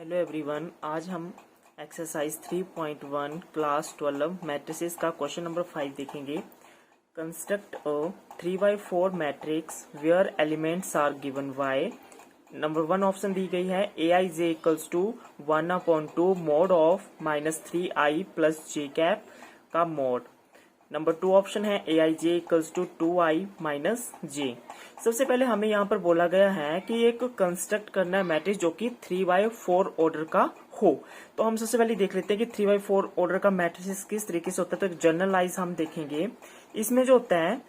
Hello everyone, आज हम exercise 3.1 class 12 matrices का क्वेश्चन नंबर 5 देखेंगे। Construct a 3x4 matrix where elements are given by. Number 1 option दी गई है aij equals to 1/2 mod of -3i plus J cap का मोड। नंबर 2 ऑप्शन है aij equals to 2i minus J. सबसे पहले हमें यहाँ पर बोला गया है कि एक कंस्ट्रक्ट करना है मैट्रिक्स जो कि 3x4 ऑर्डर का हो। तो हम सबसे पहले देख लेते हैं कि 3x4 ऑर्डर का मैट्रिक्स किस तरीके से होता है। तो एक जनरलाइज हम देखेंगे, इसमें जो होता है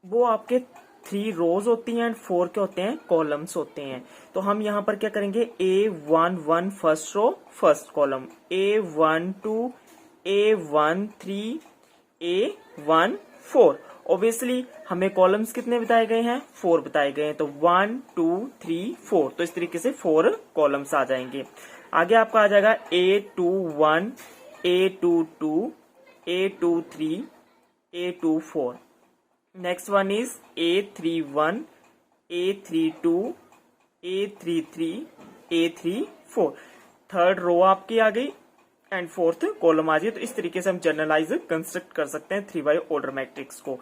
वो आपके 3 रोज होती हैं एंड 4 क्या होते हैं, कॉलम्स होते हैं। तो हम यहाँ पर क्या करेंगे, A11 first row first column, A12 A13 A14। Obviously हमें कॉलम्स कितने बताए गए हैं, 4 बताए गए हैं। तो 1 2 3 4, तो इस तरीके से 4 कॉलम्स आ जाएंगे। आगे आपका आ जाएगा A21 A22 A23 A24। Next one is A31 A32 A33 A34। Third row आपकी आ गई एंड फोर्थ कॉलम आ जाए। तो इस तरीके से हम जनरलाइज कंस्ट्रक्ट कर सकते हैं 3x ऑर्डर मैट्रिक्स को।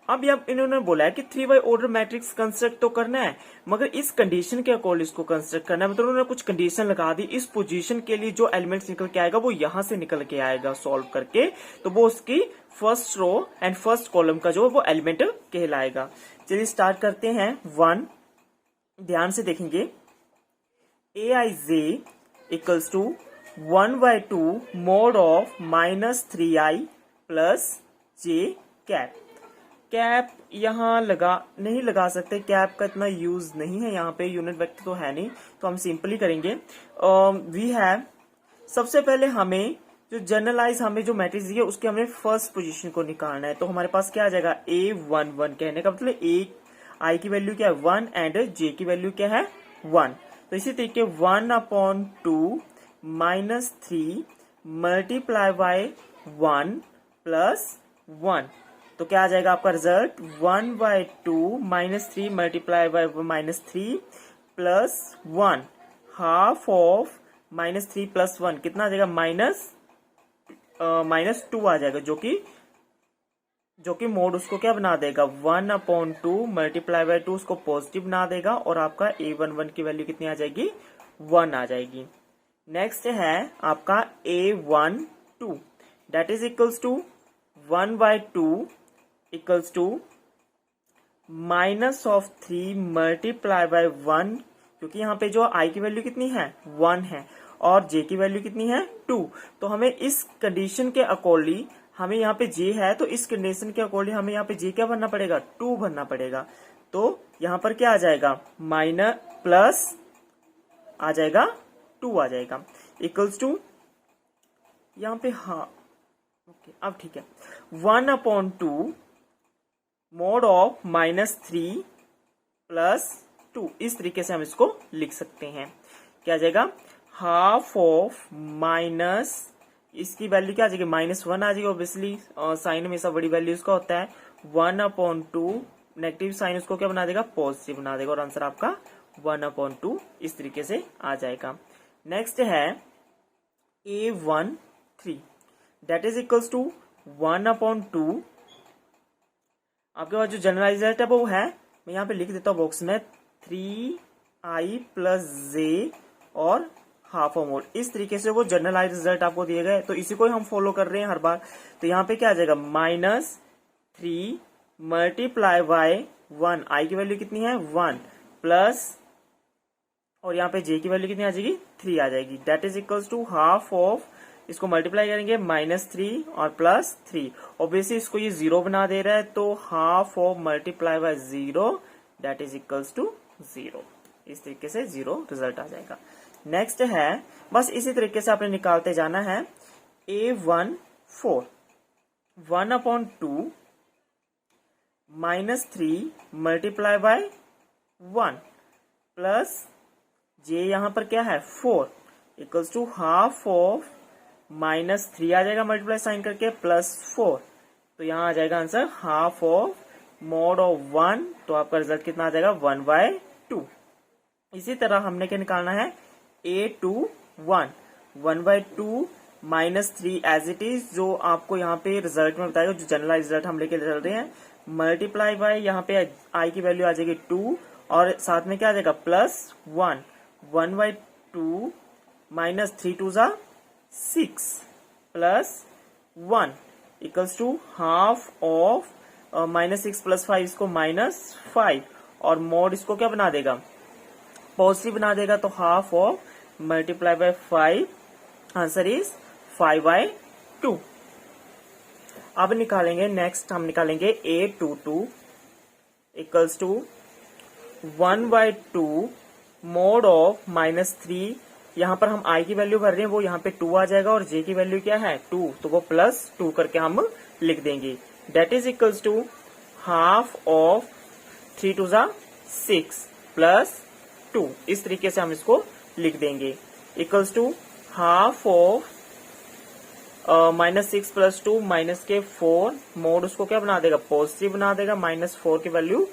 अब इन्होंने बोला है कि 3x ऑर्डर मैट्रिक्स कंस्ट्रक्ट तो करना है, मगर इस कंडीशन के अकॉर्डिंग इसको कंस्ट्रक्ट करना है। मतलब उन्होंने कुछ कंडीशन लगा दी, इस पोजीशन के लिए जो एलिमेंट्स निकल के आएगा वो यहां से निकल के आएगा सॉल्व करके, तो वो उसकी first row and first column का जो वो एलिमेंट कहलाएगा। चलिए स्टार्ट करते हैं। 1 ध्यान से देखेंगे, aij equals to 1/2 mod of -3i plus J cap. Cap यहाँ नहीं लगा सकते, कैप का इतना यूज नहीं है यहाँ पे, यूनिट वेक्टर तो है नहीं, तो हम सिंपली करेंगे। वी हैव, सबसे पहले हमें जो जनरलाइज हमें जो मैट्रिक्स दी है उसके हमें फर्स्ट पोजीशन को निकालना है। तो हमारे पास क्या आ जाएगा, A11, कहने का मतलब आई की वैल्यू क्या है 1 एंड जे की वैल्यू क्या है 1। तो इसी तरीके 1/2 -3 मल्टीप्लाई बाय 1 प्लस 1, तो क्या आ जाएगा आपका result 1/2 -3 multiply by -3 plus 1, half of -3 plus 1 कितना आ जाएगा, -2 आ जाएगा, जो कि मोड उसको क्या बना देगा 1/2 मल्टीप्लाई बाय 2 उसको पॉजिटिव बना देगा, और आपका A11 की वैल्यू कितनी आ जाएगी 1 आ जाएगी। नेक्स्ट है आपका A12, that is equals to 1/2 equals to -3 multiply by 1, क्योंकि यहाँ पे जो i की वैल्यू कितनी है 1 है और j की वैल्यू कितनी है 2। तो हमें इस कंडीशन के अकॉर्डिंग, हमें यहाँ पे j है तो इस कंडीशन के अकॉर्डिंग हमें यहाँ पे j क्या भरना पड़ेगा, 2 भरना पड़ेगा। तो यहाँ पर क्या आ जाएगा, माइनस प्लस आ जाएगा 2 आ जाएगा, इक्वल्स टू यहाँ पे, हाँ ओके अब ठीक है, 1/2 मोड ऑफ -3 प्लस 2, इस तरीके से हम इसको लिख सकते हैं। क्या आ जाएगा, हाफ ऑफ माइनस, इसकी वैल्यू क्या आ जाएगी -1 आ जाएगी। ऑब्वियसली साइन हमेशा बड़ी वैल्यू उसका होता है, 1/2 नेगेटिव साइन उसको क्या बना देगा, पॉजिटिव बना देगा, और आंसर आपका 1/2 इस तरीके से आ जाएगा। नेक्स्ट है A13, that is equals to 1/2, आपके पास जो जनरलाइज है वो है, मैं यहाँ पे लिख देता हूँ बॉक्स में 3i प्लस जे और हाफ ऑफ मोड, इस तरीके से वो जनरलाइज रिजल्ट आपको दिए गए, तो इसी को ही हम फॉलो कर रहे हैं हर बार। तो यहाँ पे क्या आ जाएगा, -3 मल्टीप्लाई बाय 1, आई की वैल्यू कितनी है 1 प्लस, और यहाँ पे जे की वैल्यू कितनी आ जाएगी 3 आ जाएगी, that is equals to half of, इसको मल्टीप्लाई करेंगे -3 और प्लस 3, ऑब्वियसली इसको ये 0 बना दे रहा है, तो half of multiply by 0 that is equals to 0, इस तरीके से 0 रिजल्ट आ जाएगा। नेक्स्ट है, बस इसी तरीके से आपने निकालते जाना है, A14 1/2 -3 मल्टीप्लाई बाय 1 प्लस जे यहाँ पर क्या है 4 इक्वल्स टू हाफ ऑफ -3 आ जाएगा मल्टीप्लाई साइन करके प्लस 4, तो यहाँ आ जाएगा answer half of mode of 1, तो आपका रिजल्ट कितना आ जाएगा 1/2। इसी तरह हमने क्या निकालना है A21 1/2 -3 एज इट इज, जो आपको यहाँ पे रिजल्ट में बताएगा, जो जनरल रिजल्ट हम लेके चल रहे हैं, मल्टीप्लाई बाय यहाँ पे आई की वैल्यू आ जाएगी 2 और साथ में क्या आ जाएगा +1 1/2 -3 2 ज़ा 6 +1 इक्वल्स टू हाफ ऑफ -6 + 5 इसको -5 और मोड इसको क्या बना देगा पॉजिटिव बना देगा, तो half of multiply bye 5 answer is 5/2। अब निकालेंगे नेक्स्ट, हम निकालेंगे A22 equals to 1/2 mod of -3, यहाँ पर हम i की वैल्यू भर रहे हैं, वो यहाँ पे 2 आ जाएगा और j की वैल्यू क्या है 2, तो वो +2 करके हम लिख देंगे। That is equals to half of 3 2 ज़ा 6 +2, इस तरीके से हम इसको लिख देंगे। Equals to half of -6 + 2 -4 mod उसको क्या बना देगा पॉजिटिव बना देगा, -4 की वैल्यू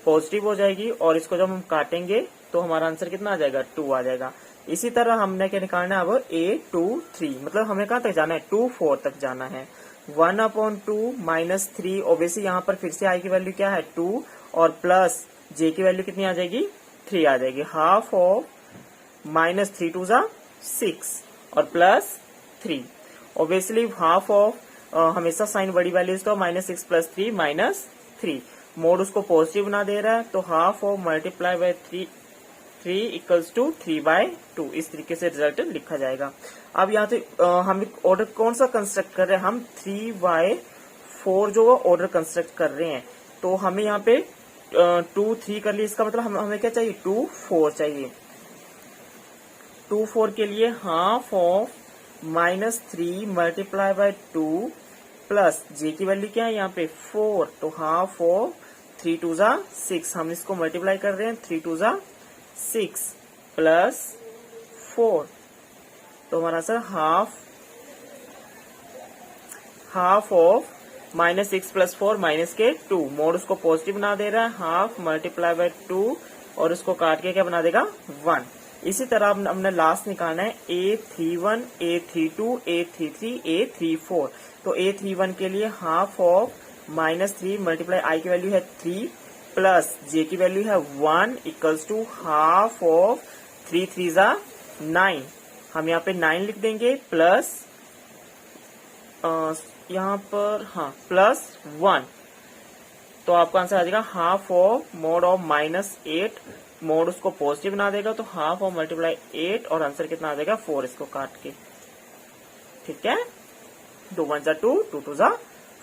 पॉजिटिव हो जाएगी और इसको जब हम काटेंगे तो हमारा आंसर कितना आ जाएगा 2 आ जाएगा। इसी तरह हमने क्या निकालना है अब A23, मतलब हमें कहाँ तक जाना है 2 4 तक जाना है। 1/2 -3 ओबीसी, यहाँ पर फिर से आई की वैल्यू क्या है 2 और प्लस जे की वैल्यू कितनी आ जाएगी 3 आ जाएगी। हाफ ऑफ -3 2 ज़ा 6 और +3, ओबियसली हाफ ऑफ हमेशा साइन बड़ी वैल्यूज तो -6 + 3 -3, मोड उसको पॉजिटिव बना दे रहा है, तो half of multiply by 3 equals to 3/2, इस तरीके से रिजल्ट लिखा जाएगा। अब यहाँ से हम ऑर्डर कौन सा कंस्ट्रक्ट कर रहे हैं, हम 3/4 जो ऑर्डर कंस्ट्रक्ट कर रहे हैं, तो हमें यहाँ पे 2 3 कर लिए, इसका मतलब हमें क्या चाहिए 2 4 चाहिए। 2 4 के लिए half of -3 multiply by 2 plus J की वैल्यू क्या है यहाँ पे 4, तो हाफ ऑफ 3 2 ज़ा 6, हम इसको मल्टीप्लाई कर रहे हैं 3 2 ज़ा 6 +4, तो हमारा आंसर हाफ ऑफ -6 + 4 -2, मोड उसको पॉजिटिव बना दे रहा है, हाफ मल्टीप्लाई बाय 2 और उसको काट के क्या बना देगा 1। इसी तरह हमने लास्ट निकालना है A31 A32 A33 A34, तो A31 के लिए हाफ ऑफ -3 मल्टीप्लाई आई की वैल्यू है 3 प्लस जे की वैल्यू है 1 इक्वल्स टू हाफ ऑफ 3 3 ज़ा 9, हम यहाँ पे 9 लिख देंगे प्लस यहाँ पर +1, तो आपका आंसर आ जाएगा half of mode of -8, mode उसको पॉजिटिव बना देगा, तो हाफ ऑफ मल्टीप्लाई 8 और आंसर कितना आ जाएगा 4, इसको काट के, ठीक है 2 1 ज़ा 2 2 2 ज़ा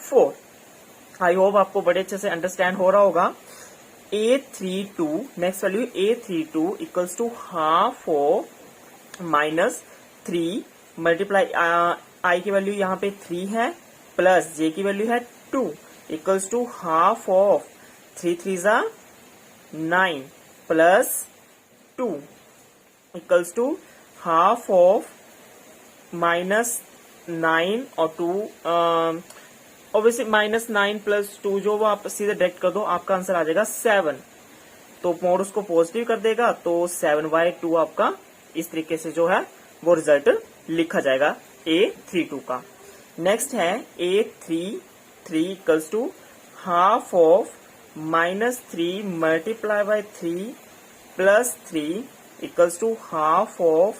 4। आई होप आपको बड़े अच्छे से अंडरस्टैंड हो रहा होगा। A32 next value A32 equals to half of -3 multiply I की वैल्यू यहाँ पे 3 है प्लस जे की वैल्यू है 2 इक्वल्स टू हाफ ऑफ 3 3 ज़ा 9 +2 इक्वल्स टू हाफ ऑफ -9 और 2, ऑब्वियसली -9 + 2 जो वो आप सीधे डायरेक्ट कर दो, आपका आंसर आ जाएगा 7, तो मोड उसको पॉजिटिव कर देगा, तो 7/2 आपका इस तरीके से जो है वो रिजल्ट लिखा जाएगा A32 का। नेक्स्ट है A33 equals to half of -3 multiply by 3 plus 3 equals to half of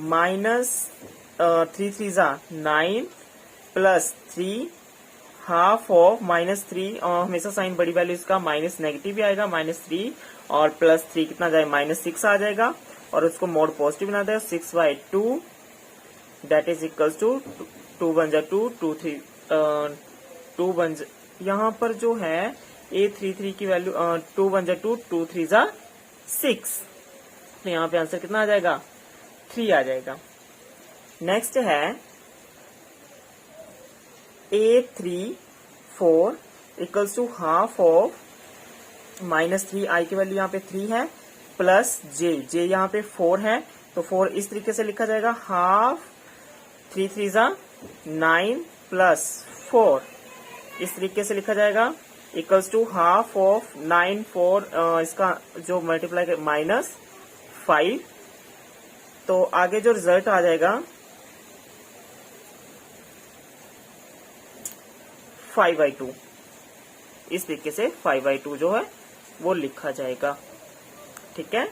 -3 3 ज़ा 9 प्लस 3 हाफ ऑफ -3, हमेशा साइन बड़ी वैल्यू इसका माइनस नेगेटिव भी आएगा, -3 और +3 कितना जाए -6 आ जाएगा और उसको मोड पॉजिटिव बना देगा 6/2, दैट इज इक्वल्स टू 2 1 ज़ा 2 2 3 2 1, यहाँ पर जो है A33 की वैल्यू 2 1 ज़ा 2 2 3 ज़ा 6, तो यहाँ पे आंसर कितना आ जाएगा 3 आ जाएगा। नेक्स्ट है A34 equals to half of -3 I की वैल्यू यहाँ पे 3 है प्लस जे यहाँ पे 4 है, तो 4 इस तरीके से लिखा जाएगा हाफ 3 3 ज़ा 9 प्लस 4, इस तरीके से लिखा जाएगा इक्वल्स टू हाफ ऑफ 9 4, इसका जो मल्टीप्लाई -5 तो आगे जो रिजल्ट आ जाएगा 5/2, इस तरीके से 5/2 जो है वो लिखा जाएगा। ठीक है।